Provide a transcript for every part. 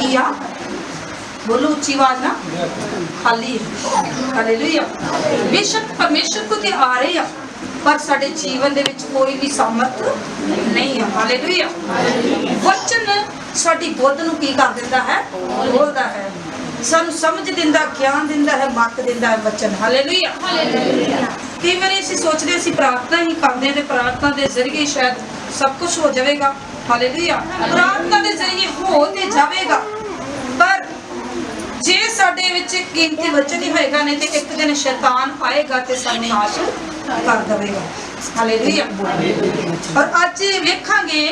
की आ, बोलो उच्ची आवाज ना, खाली है। हालेलुया। बेशक परमेश्वर को ते आ रहे हैं पर साडे जीवन दे विच कोई भी सामर्थ नहीं है। हालेलुया। वचन साडी बुद्ध नूं की कर दिंदा है, बोलदा है, सानू समझ दिंदा, ज्ञान दिंदा है, मत दिंदा है वचन। हालेलुया। कई बार असीं सोचदे असीं प्रार्थना ही करदे ते प्रार्थना दे जरिए शायद सब कुछ हो जाएगा। हालेलुया। प्रार्थना दे जरिए हो ते जाएगा पर जे साडे विच कीमती वचन ही होएगा नहीं ते एक दिन शैतान आएगा ते सानू नाश कर देवेगा। हालेलुया। और अज वेखांगे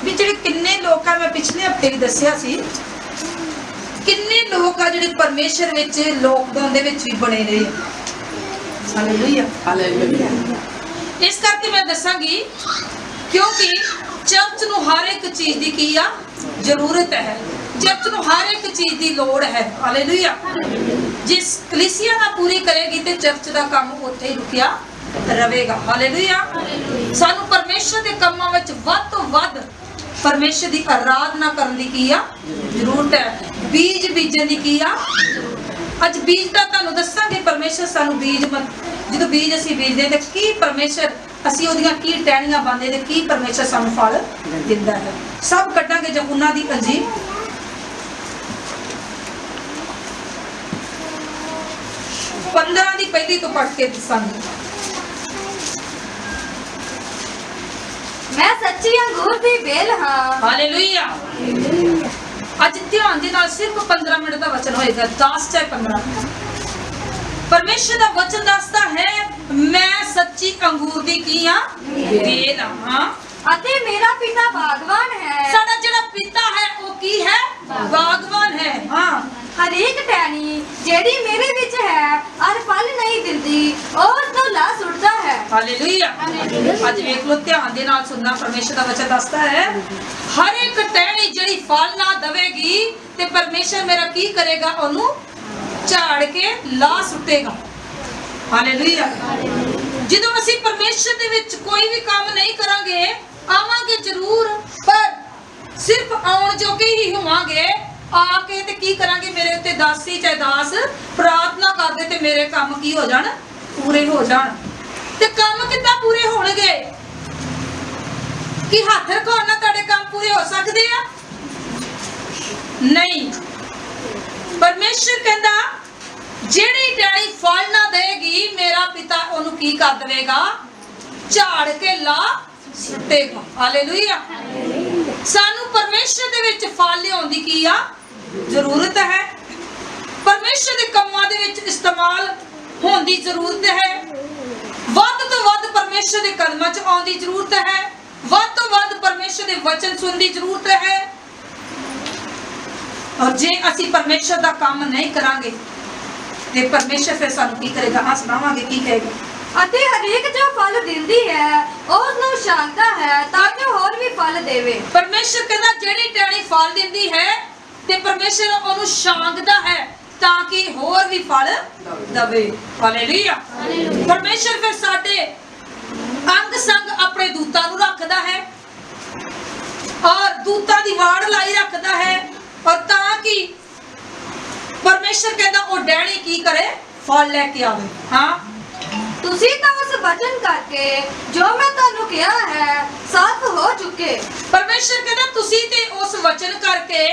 भी जिहड़े किन्ने लोक आ, मैं पिछले हफ्ते भी दस्सिया सी, किन्ने लोक आ जिहड़े परमेश्वर विच लॉकडाउन दे विच भी बने रहे। हालेलुया। हालेलुया। इस करके मैं दसांगी क्योंकि चर्च नूं हर एक चीज दी की आ जरूरत है, चर्च नूं हर एक चीज दी लोड़ है। हालेलुया। जिस कलीसिया ना पूरी करेगी ते चर्च दा काम उत्थे ही रुकिया रहेगा। हालेलुया। सानू परमेश्वर दे कामां विच वध तों वध परमेश्वर दी आराधना करन दी की आ जरूरत है। बीज बीजन दी की आ, अज बीज दा तुहानू दसांगे परमेश्वर सानू बीज जो बीज असीं बीजदे ते की परमेश्वर असीं ओहदियां की टहनियां पांदे ते की परमेश्वर सानू फल दिंदा है। सब कड्डांगे यूहन्ना दी अंजील 15 दी पहली तो पढ़ के दसांगे। मैं सच्ची अंगूर दी बेल हां। हालेलुया। अज ध्यान दे नाल सिर्फ 15 मिनट दा वचन होएगा, 10 चाहे 15। परमेश्वर दा वचन दसदा है मैं सच्ची अंगूर दी की हां, बेल हां, अते मेरा पिता बागवान है। साडा जेड़ा पिता है वो की है, बागवान है। हां, हर एक टहनी जेड़ी मेरे विच है और फल नहीं दिंदी और तो ला सुटदा है। हालेलुया। आज देख लो ध्यान दे नाल सुनना, परमेश्वर दा वचन दसदा है हर एक टहनी जेड़ी फल ना देवेगी ते परमेश्वर मेरा की करेगा, ओनू झाड़ के ला सुटेगा। हालेलुया। ਜਦੋਂ ਅਸੀਂ परमेश्वर ਦੇ ਵਿੱਚ कोई भी काम नहीं करांगे, आवांगे जरूर पर सिर्फ आउण जोगे ही होवांगे। आके ते की करांगे, मेरे उत्ते दासी चाहे दास प्रार्थना करदे ते मेरे काम की हो जाण, पूरे हो जाण। ते काम किद्दां पूरे होणगे कि हत्थ रखाउण नाल तुहाडे काम पूरे हो सकदे आ? नहीं। परमेश्वर कहंदा जेड़ी डाली फल ना देगी मेरा पिता ओनू की कर देवेगा, झाड़ के ला सुटेगा। हालेलुया। सानू परमेश्वर दे विच फल लियाउण दी की आ जरूरत है, परमेश्वर दे कम्मां दे विच इस्तेमाल होण दी जरूरत है, वध तो वध परमेश्वर दे कदमां च आउण दी जरूरत है, वध तो वध परमेश्वर दे वचन सुनण दी जरूरत है। और जे असीं परमेश्वर दा काम नहीं करांगे ते परमेश्वर फिर सानू की करेगा? हाँ सुनावांगे की कहेगा। अते हरेक जो फल दिंदी है उस नूं छांगदा है ताकि होर भी फल देवे। परमेश्वर कहंदा जेड़ी टहनी फल दिंदी है ते परमेश्वर ओनू छांगदा है ताकि होर भी फल दवे। हालेलुया। परमेश्वर फिर साडे अंग संग अपने दूतां नूं रखदा है और दूतां दी वाड़ लाई रखदा है और ताकि परमेश्वर कहता वो डैनी की करे, फल लेके आवे। हाँ, तुसी तो उस वचन करके जो मैं तुहानू कहा है साफ हो चुके। परमेश्वर कहता तुसी ते उस वचन करके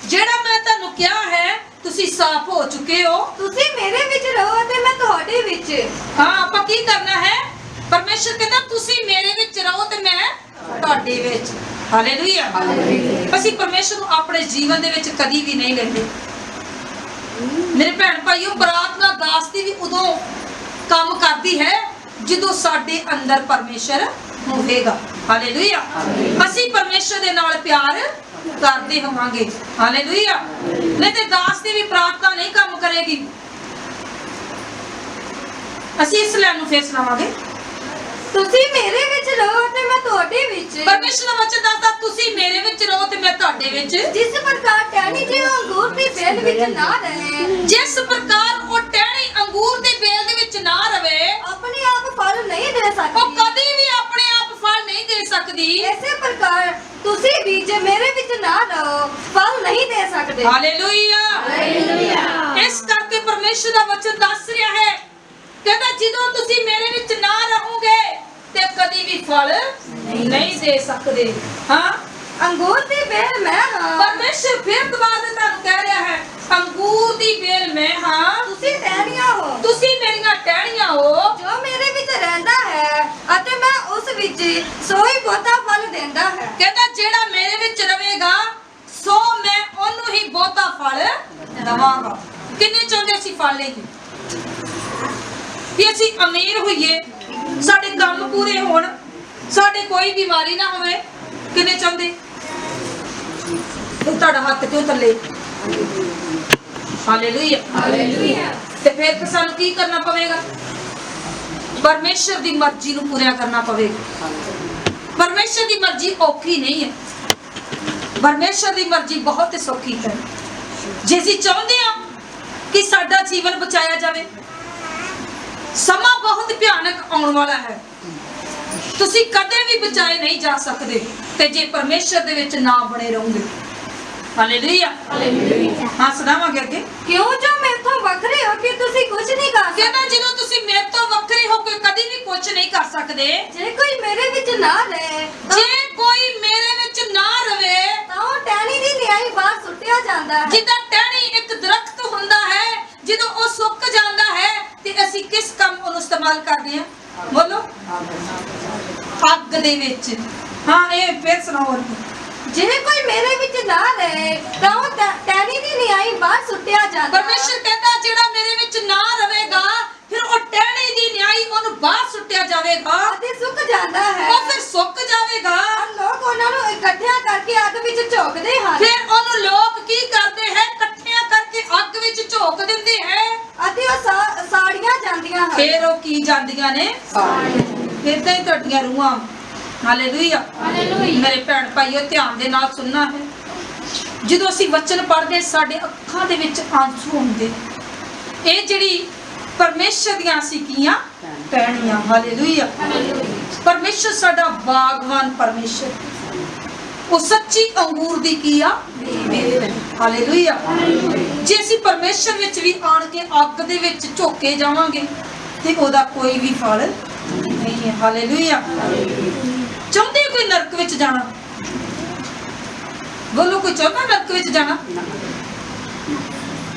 जेड़ा मैं तुहानू कहा है तुसी साफ हो चुके हो। तुसी मेरे विच रहो ते मैं तुहाडे विच। हाँ, आपां की करना है? परमेश्वर कहता तुसी मेरे विच रहो ते मैं तुहाडे विच। हालेलुया। असीं परमेश्वर नू अपने जीवन दे विच कदी भी नहीं लेंदे। मेरे भैन भाइयों, प्रार्थना दास दी भी उदों काम करती है जदों साडे अंदर परमेश्वर होवेगा। हालेलुया। असीं परमेश्वर दे नाल प्यार करदे होवांगे। हालेलुया। नहीं ते दास दी भी प्रार्थना नहीं काम करेगी। असीं इस लाइन नूं फेर सुणावांगे। तुसी मेरे विच रहो ते मैं तुहाडे विच। परमेश्वर दा वचन दसदा तुसी मेरे विच रहो ते मैं तुहाडे विच। जिस प्रकार टहनी जे अंगूर दी बेल विच ना रहे, जिस प्रकार वो टहनी अंगूर दे बेल दे विच ना रवे, अपने आप फल नहीं दे वो सकती, कदी भी अपने आप फल नहीं दे सकदी। ऐसे प्रकार तुसी भी जे मेरे विच ना रहो फल नहीं नहीं दे सकते। हालेलुया। इस करके परमेश्वर का वचन दस रहा है, कहता ਜਦੋਂ ਤੁਸੀਂ ਮੇਰੇ ਵਿੱਚ ਨਾ ਰਹੋਗੇ ਤੇ ਕਦੀ ਵੀ ਫਲ ਨਹੀਂ ਦੇ ਸਕਦੇ। ਹਾਂ, अंगूर दी बेल मैं हां। परमेश्वर फिर दोबारा ਤੁਹਾਨੂੰ ਕਹਿ ਰਿਹਾ ਹੈ, ਅੰਗੂਰ ਦੀ ਬੇਲ ਮੈਂ ਹਾਂ, ਤੁਸੀਂ ਟਹਿਣੀਆਂ ਹੋ। ਤੁਸੀਂ ਮੇਰੀਆਂ ਟਹਿਣੀਆਂ ਹੋ। ਜੋ ਮੇਰੇ ਵਿੱਚ ਰਹਿੰਦਾ ਹੈ ਅਤੇ ਮੈਂ ਉਸ ਵਿੱਚ ਸੋਈ ਬਹੁਤਾ ਫਲ ਦਿੰਦਾ ਹੈ। ਕਹਿੰਦਾ ਜਿਹੜਾ ਮੇਰੇ ਵਿੱਚ ਰਵੇਗਾ ਸੋ ਮੈਂ ਉਹਨੂੰ ਹੀ ਬਹੁਤਾ ਫਲ ਦਵਾਂਗਾ। ਕਿੰਨੇ ਚਾਹੁੰਦੇ ਅਸੀਂ ਫਲ ਲਈਏ, ਕਿ ਅਸੀਂ ਅਮੀਰ ਹੋਈਏ, ਸਾਡੇ ਕੰਮ ਪੂਰੇ ਹੋਣ, ਸਾਡੇ ਕੋਈ ਬਿਮਾਰੀ ਨਾ ਹੋਵੇ? ਕਿੰਨੇ ਚਾਹੁੰਦੇ? ਉਹ ਤੁਹਾਡਾ ਹੱਥ ਕਿਉਂ ਥੱਲੇ? ਹਾਲੇਲੂਇਆ। ਤੇ ਫਿਰ ਤਾਂ ਸਾਨੂੰ ਕੀ ਕਰਨਾ ਪਵੇਗਾ? ਪਰਮੇਸ਼ਰ ਦੀ ਮਰਜ਼ੀ ਨੂੰ ਪੂਰਾ ਕਰਨਾ ਪਵੇਗਾ। ਪਰਮੇਸ਼ਰ ਦੀ ਮਰਜ਼ੀ ਔਖੀ ਨਹੀਂ ਹੈ, ਪਰਮੇਸ਼ਰ ਦੀ ਮਰਜ਼ੀ ਬਹੁਤ ਸੌਖੀ ਹੈ। ਜੇ ਅਸੀਂ ਚਾਹੁੰਦੇ ਹਾਂ ਕਿ ਸਾਡਾ ਜੀਵਨ ਬਚਾਇਆ ਜਾਵੇ, ਸਮਾਂ ਬਹੁਤ ਭਿਆਨਕ ਆਉਣ ਵਾਲਾ ਹੈ, ਤੁਸੀਂ ਕਦੇ ਵੀ ਬਚਾਏ ਨਹੀਂ ਜਾ ਸਕਦੇ ਤੇ ਜੇ ਪਰਮੇਸ਼ਰ ਦੇ ਵਿੱਚ ਨਾ ਬਣੇ ਰਹੋਗੇ। ਹਾਲੇਲੂਇਆ। ਹਾਂ, ਸੁਣਾਵਾਂਗੇ ਅੱਗੇ। ਕਿਉਂ ਜੋ ਮੇਥੋਂ ਵੱਖਰੇ ਹੋ ਕੇ ਤੁਸੀਂ ਕੁਝ ਨਹੀਂ ਕਰ ਸਕਦੇ। ਕਹਿੰਦਾ ਜਦੋਂ ਤੁਸੀਂ ਮੇਰੇ ਤੋਂ ਵੱਖਰੇ ਹੋ ਕੇ ਕਦੀ ਵੀ ਕੁਝ ਨਹੀਂ ਕਰ ਸਕਦੇ। ਜੇ ਕੋਈ ਮੇਰੇ ਵਿੱਚ ਨਾ ਰਹੇ ਜੇ ਕੋਈ ਮੇਰੇ ਵਿੱਚ ਨਾ ਰਵੇ ਤਾਂ ਉਹ ਟਹਿਣੀ ਦੀ ਨਿਆਈ ਬਾਹਰ ਸੁੱਟਿਆ ਜਾਂਦਾ ਹੈ। ਜਿੱਦਾਂ ਟਹਿਣੀ ਇੱਕ ਦਰਖਤ ਹੁੰਦਾ ਹੈ, ਜਦੋਂ ਉਹ ਸੁੱਕ ਜਾਂਦਾ ਹੈ ਤੇ ਅਸੀਂ ਕਿਸ ਕੰਮ ਉਹਨੂੰ ਇਸਤੇਮਾਲ ਕਰਦੇ ਹਾਂ? ਬੋਲੋ, ਅੱਗ ਦੇ ਵਿੱਚ। ਹਾਂ, ਇਹ ਫਿਰ ਸੁਣਾਓ। ਜੇ ਕੋਈ ਮੇਰੇ ਵਿੱਚ ਨਾ ਰਹੇ ਤਾਂ ਉਹ ਟਹਿਣੀ ਦੀ ਨਿਆਈ ਬਾਹਰ ਸੁੱਟਿਆ ਜਾਂਦਾ। ਪਰਮੇਸ਼ਰ ਕਹਿੰਦਾ ਜਿਹੜਾ ਮੇਰੇ ਵਿੱਚ ਨਾ ਰਵੇਗਾ ਫਿਰ ਉਹ ਟਹਿਣੀ ਦੀ ਨਿਆਈ ਉਹਨੂੰ ਬਾਹਰ ਸੁੱਟਿਆ ਜਾਵੇਗਾ ਅਤੇ ਸੁੱਕ ਜਾਂਦਾ ਹੈ। ਉਹ ਫਿਰ ਸੁੱਕ ਜਾਵੇਗਾ। ਲੋਕ ਉਹਨਾਂ ਨੂੰ ਇਕੱਠਿਆਂ ਕਰਕੇ ਅੱਗ ਵਿੱਚ ਝੋਕਦੇ ਹਨ। ਫਿਰ ਉਹਨੂੰ ਲੋਕ ਕੀ ਕਰਦੇ ਹੈ? ਇਕੱਠਿਆਂ ਕਰਕੇ ਅੱਗ ਵਿੱਚ ਝੋਕ ਦਿੰਦੇ ਹੈ ਅਤੇ ਉਹ ਸਾੜੀਆਂ ਜਾਂਦੀਆਂ ਹਨ। ਫਿਰ ਉਹ ਕੀ ਜਾਂਦੀਆਂ ਨੇ? ਇਦਾਂ ਹੀ ਤੁਹਾਡੀਆਂ ਰੂਹਾਂ। ਹਾਲੇਲੂਇਆ। ਮੇਰੇ ਭੈਣ ਭਾਈਓ, ਧਿਆਨ ਦੇ ਨਾਲ ਸੁਣਨਾ ਹੈ। ਜਦੋਂ ਅਸੀਂ ਵਚਨ ਪੜ੍ਹਦੇ ਸਾਡੇ ਅੱਖਾਂ ਦੇ ਵਿੱਚ ਆਂਸੂ ਆਉਂਦੇ। ਇਹ ਜਿਹੜੀ ਪਰਮੇਸ਼ਰ ਦੀਆਂ ਸਿੱਕੀਆਂ ਟਹਿਣੀਆਂ। ਹਾਲੇਲੂਇਆ। ਪਰਮੇਸ਼ਰ ਸਾਡਾ ਬਾਗਵਾਨ ਪਰਮੇਸ਼ਰ, ਉਹ ਸੱਚੀ ਅੰਗੂਰ ਦੀ ਕੀ ਆ? ਬੇਲ ਹੈ। ਹਾਲੇਲੂਇਆ। ਜੇ ਅਸੀਂ ਪਰਮੇਸ਼ਰ ਵਿੱਚ ਵੀ ਆਣ ਕੇ ਅੱਗ ਦੇ ਵਿੱਚ ਝੋਕੇ ਜਾਵਾਂਗੇ ਤੇ ਉਹਦਾ ਕੋਈ ਵੀ ਫਲ ਨਹੀਂ ਹੈ। ਹਾਲੇਲੂਇਆ। ਚਾਹੁੰਦੇ ਕੋਈ ਨਰਕ ਵਿੱਚ ਜਾਣਾ? ਬੋਲੋ, ਕੋਈ ਚਾਹੁੰਦਾ ਨਰਕ ਵਿੱਚ ਜਾਣਾ?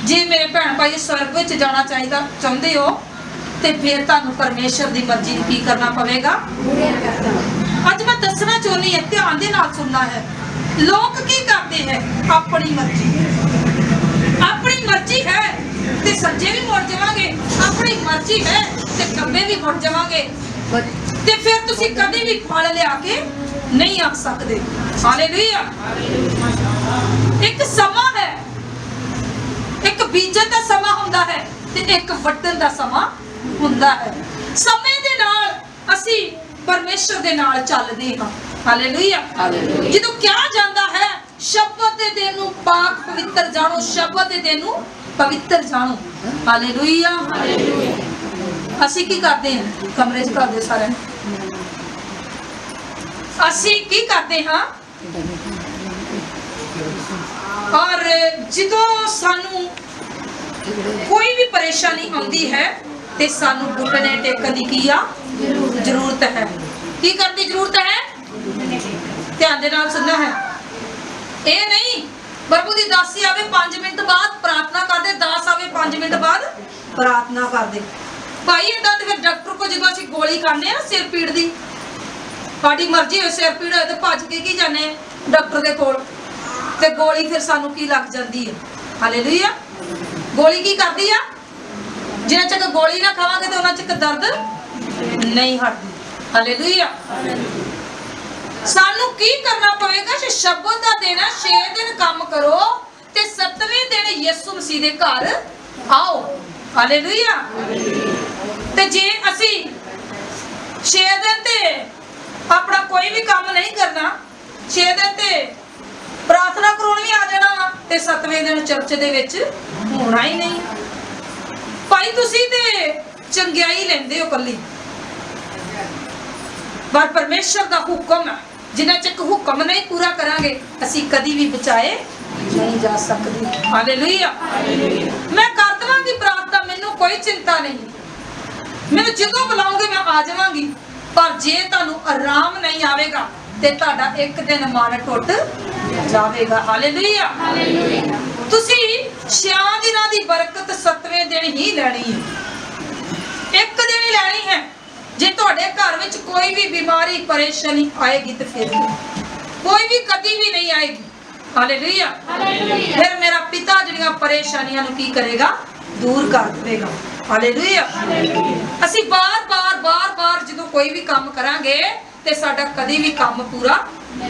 ਜੇ ਮੇਰੇ ਭੈਣ ਭਾਈ ਸਵਰਗ ਵਿੱਚ ਜਾਣਾ ਚਾਹੁੰਦੇ ਹੋ ਤੇ ਫਿਰ ਤੁਹਾਨੂੰ ਪਰਮੇਸ਼ਰ ਦੀ ਮਰਜ਼ੀ ਨੂੰ ਕੀ ਕਰਨਾ ਪਵੇਗਾ? ਅੱਜ ਮੈਂ ਦੱਸਣਾ ਚਾਹੁੰਦੀ ਹਾਂ, ਧਿਆਨ ਦੇ ਨਾਲ ਸੁਣਨਾ ਹੈ। ਲੋਕ ਕੀ ਕਰਦੇ ਹੈ? ਆਪਣੀ ਮਰਜ਼ੀ ਹੈ ਤੇ ਸੱਜੇ ਵੀ ਮੁੜ ਜਾਵਾਂਗੇ, ਆਪਣੀ ਮਰਜ਼ੀ ਹੈ ਤੇ ਖੱਬੇ ਵੀ ਮੁੜ ਜਾਵਾਂਗੇ ਤੇ ਫਿਰ ਤੁਸੀਂ ਕਦੇ ਵੀ ਫਲ ਲਿਆ ਕੇ ਨਹੀਂ ਆ ਸਕਦੇ। ਹਾਲੇਲੂਇਆ। ਇੱਕ ਸਮਾਂ ਹੈ, ਇੱਕ ਬੀਜਣ ਦਾ ਸਮਾਂ ਹੁੰਦਾ ਹੈ ਤੇ ਇੱਕ ਵੱਢਣ ਦਾ ਸਮਾਂ ਹੁੰਦਾ ਹੈ। ਸਮੇਂ ਦੇ ਨਾਲ ਅਸੀਂ ਪਰਮੇਸ਼ਰ ਦੇ ਨਾਲ ਚੱਲਦੇ ਹਾਂ। ਹਾਲੇਲੂਇਆ। ਜਦੋਂ ਕਿਹਾ ਜਾਂਦਾ ਹੈ ਸ਼ਬਦ ਦੇ ਦਿਨ ਨੂੰ ਪਾਕ ਪਵਿੱਤਰ ਜਾਣੋ, ਸ਼ਬਦ ਦੇ ਦਿਨ ਨੂੰ ਪਵਿੱਤਰ ਜਾਣੋ। ਹਾਲੇਲੂਇਆ। ਅਸੀਂ ਕੀ ਕਰਦੇ ਹਾਂ? ਕਮਰੇ 'ਚ ਕਰਦੇ ਸਾਰਿਆਂ ਨੂੰ ਅਸੀਂ ਕੀ ਕਰਦੇ ਹਾਂ? ਔਰ ਜਦੋਂ ਸਾਨੂੰ ਕੋਈ ਵੀ ਪਰੇਸ਼ਾਨੀ ਆਉਂਦੀ ਹੈ ਤੇ ਸਾਨੂੰ ਘੁਟਨੇ ਟੇਕਣ ਦੀ ਕੀ ਆ? ਜ਼ਰੂਰਤ ਹੈ। ਕੀ ਕਰਨ ਦੀ ਜ਼ਰੂਰਤ ਹੈ? ਧਿਆਨ ਦੇ ਨਾਲ ਸੁਣਨਾ ਹੈ। ਇਹ ਨਹੀਂ ਪ੍ਰਭੂ ਦੀ ਦਾਸੀ ਆਵੇ 5 ਮਿੰਟ ਬਾਅਦ ਪ੍ਰਾਰਥਨਾ ਕਰਦੇ, ਦਾਸ ਆਵੇ 5 ਮਿੰਟ ਬਾਅਦ ਪ੍ਰਾਰਥਨਾ ਕਰਦੇ। ਭਾਈ ਏਦਾਂ ਤੇ ਫਿਰ ਡਾਕਟਰ ਕੋ ਜਦੋਂ ਅਸੀਂ ਗੋਲੀ ਖਾਂਦੇ ਆ ਸਿਰ ਪੀੜ ਦੀ, ਸਾਡੀ ਮਰਜ਼ੀ ਹੋਏ ਸਿਰ ਪੀੜ ਹੋਏ ਤੇ ਭੱਜ ਕੇ ਕੀ ਜਾਂਦੇ ਡਾਕਟਰ ਦੇ ਕੋਲ ਤੇ ਗੋਲੀ ਫਿਰ ਸਾਨੂੰ ਕੀ ਲੱਗ ਜਾਂਦੀ ਹੈ? ਹਾਲੇਲੂਇਆ। ਗੋਲੀ ਕੀ ਕਰਦੀ ਆ? ਜਿੰਨਾ ਚਿਰ ਗੋਲੀ ਨਾ ਖਾਵਾਂਗੇ ਤੇ ਉਹਨਾਂ ਚਿਰ ਦਰਦ ਨਹੀਂ ਹਟਦੀ। ਹਾਲੇਲੂਇਆ। ਸਾਨੂੰ ਕੀ ਕਰਨਾ ਪਵੇਗਾ? ਕਿ ਸ਼ਬਦ ਦਾ ਦਿਨ 6 ਦਿਨ ਕੰਮ ਕਰੋ ਤੇ 7ਵੇਂ ਦਿਨ ਯਿਸੂ ਮਸੀਹ ਦੇ ਘਰ ਆਓ। ਹਾਲੇਲੂਇਆ। ਤੇ ਜੇ ਅਸੀਂ 6 ਦਿਨ ਤੇ ਆਪਣਾ ਕੋਈ ਵੀ ਕੰਮ ਨਹੀਂ ਕਰਨਾ, 6 ਦਿਨ ਤੇ ਪ੍ਰਾਰਥਨਾ ਕਰਾਉਣ ਵੀ ਆ ਜਾਣਾ ਤੇ 7ਵੇਂ ਦਿਨ ਚਰਚ ਦੇ ਵਿੱਚ ਹੋਣਾ ਹੀ ਨਹੀਂ। ਭਾਈ ਤੁਸੀਂ ਤੇ ਚੰਗਿਆਈ ਲੈਂਦੇ ਹੋ ਕੱਲੀ, ਪਰ ਪਰਮੇਸ਼ਰ ਦਾ ਹੁਕਮ ਹੈ, ਜਿੰਨਾ ਚਿਰ ਹੁਕਮ ਨਹੀਂ ਪੂਰਾ ਕਰਾਂਗੇ ਅਸੀਂ ਕਦੀ ਵੀ ਬਚਾਏ ਨਹੀਂ ਜਾ ਸਕਦੀ। ਹਾਲੇਲੂਇਆ। ਮੈਂ ਕਰ ਦੇਵਾਂਗੀ ਪ੍ਰਾਰਥਨਾ, ਮੈਨੂੰ ਕੋਈ ਚਿੰਤਾ ਨਹੀਂ, ਮੈਨੂੰ ਜਦੋਂ ਬੁਲਾਓਗੇ ਮੈਂ ਆ ਜਾਵਾਂਗੀ। ਪਰ ਜੇ ਤੁਹਾਨੂੰ ਆਰਾਮ ਨਹੀਂ ਆਵੇਗਾ ਤੇ ਤੁਹਾਡਾ ਇੱਕ ਦਿਨ ਮਨ ਟੁੱਟ ਜਾਵੇਗਾ। ਹਾਲੇਲੂਇਆ। ਤੁਸੀਂ 6 ਦਿਨਾਂ ਦੀ ਬਰਕਤ 7ਵੇਂ ਦਿਨ ਹੀ ਲੈਣੀ ਹੈ, ਇੱਕ ਦਿਨ ਹੀ ਲੈਣੀ ਹੈ। ਜੇ ਤੁਹਾਡੇ ਘਰ ਵਿੱਚ ਕੋਈ ਵੀ ਬਿਮਾਰੀ ਪਰੇਸ਼ਾਨੀ ਆਏਗੀ ਤੇ ਫਿਰ ਕੋਈ ਵੀ ਕਦੀ ਵੀ ਨਹੀਂ ਆਏਗੀ। ਹਾਲੇਲੂਇਆ। ਫਿਰ ਮੇਰਾ ਪਿਤਾ ਜਿਹੜੀਆਂ ਪਰੇਸ਼ਾਨੀਆਂ ਨੂੰ ਕੀ ਕਰੇਗਾ, ਦੂਰ ਕਰ ਦੇਵੇਗਾ। ਹਾਲੇਲੂਇਆ। ਅਸੀਂ ਬਾਰ-ਬਾਰ ਜਦੋਂ ਕੋਈ ਵੀ ਕੰਮ ਕਰਾਂਗੇ ਤੇ ਸਾਡਾ ਕਦੀ ਵੀ ਕੰਮ ਪੂਰਾ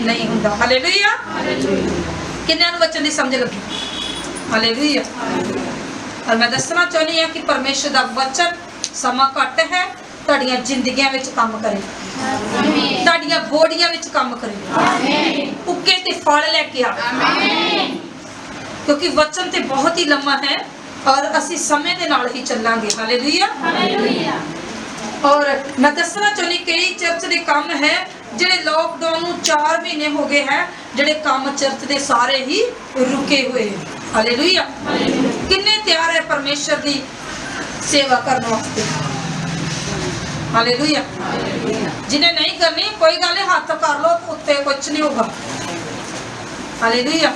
ਨਹੀਂ ਹੁੰਦਾ। ਹਾਲੇਲੂਇਆ। ਕਿੰਨਿਆਂ ਨੂੰ ਬੱਚਨ ਦੀ ਸਮਝ ਲੱਗੀ? ਹਾਲੇਲੂਇਆ। ਔਰ ਮੈਂ ਦੱਸਣਾ ਚਾਹੁੰਦੀ ਹਾਂ ਕਿ ਪਰਮੇਸ਼ਰ ਦਾ ਵਚਨ ਸਮਾਂ ਘੱਟ ਹੈ, ਤੁਹਾਡੀਆਂ ਜ਼ਿੰਦਗੀਆਂ ਵਿੱਚ ਕੰਮ ਕਰੇ, ਤੁਹਾਡੀਆਂ ਬੋਡੀਆਂ ਵਿੱਚ ਕੰਮ ਕਰੇ, ਉੱਕੇ ਤੇ ਫਲ ਲੈ ਕੇ ਆਵੇ। ਕਿਉਂਕਿ ਵਚਨ ਤੇ ਬਹੁਤ ਹੀ ਲੰਮਾ ਹੈ ਔਰ ਅਸੀਂ ਸਮੇਂ ਦੇ ਨਾਲ ਹੀ ਚੱਲਾਂਗੇ। ਹਾਲੇਲੂਇਆ। ਔਰ ਮੈਂ ਦੱਸਣਾ ਚਾਹੁੰਦੀ, ਕਈ ਚਰਚ ਦੇ ਕੰਮ ਹੈ ਜਿਹੜੇ ਲੋਕਡਾਊਨ ਨੂੰ 4 ਮਹੀਨੇ ਹੋ ਗਏ ਹੈ, ਜਿਹੜੇ ਕੰਮ ਚਰਚ ਦੇ ਸਾਰੇ ਹੀ ਰੁਕੇ ਹੋਏ। ਹਾਲੇਲੂਇਆ। ਕਿੰਨੇ ਤਿਆਰ ਹੈ ਪਰਮੇਸ਼ਰ ਦੀ ਸੇਵਾ ਕਰਨ ਵਾਸਤੇ? ਹਾਲੇਲੂਇਆ। ਜਿਹਨੇ ਨਹੀਂ ਕਰਨੀ ਕੋਈ ਗੱਲ ਨਹੀਂ, ਹੱਥ ਕਰ ਲੋ, ਉੱਤੇ ਕੁਝ ਨਹੀਂ ਹੋਗਾ। ਹਾਲੇਲੂਇਆ।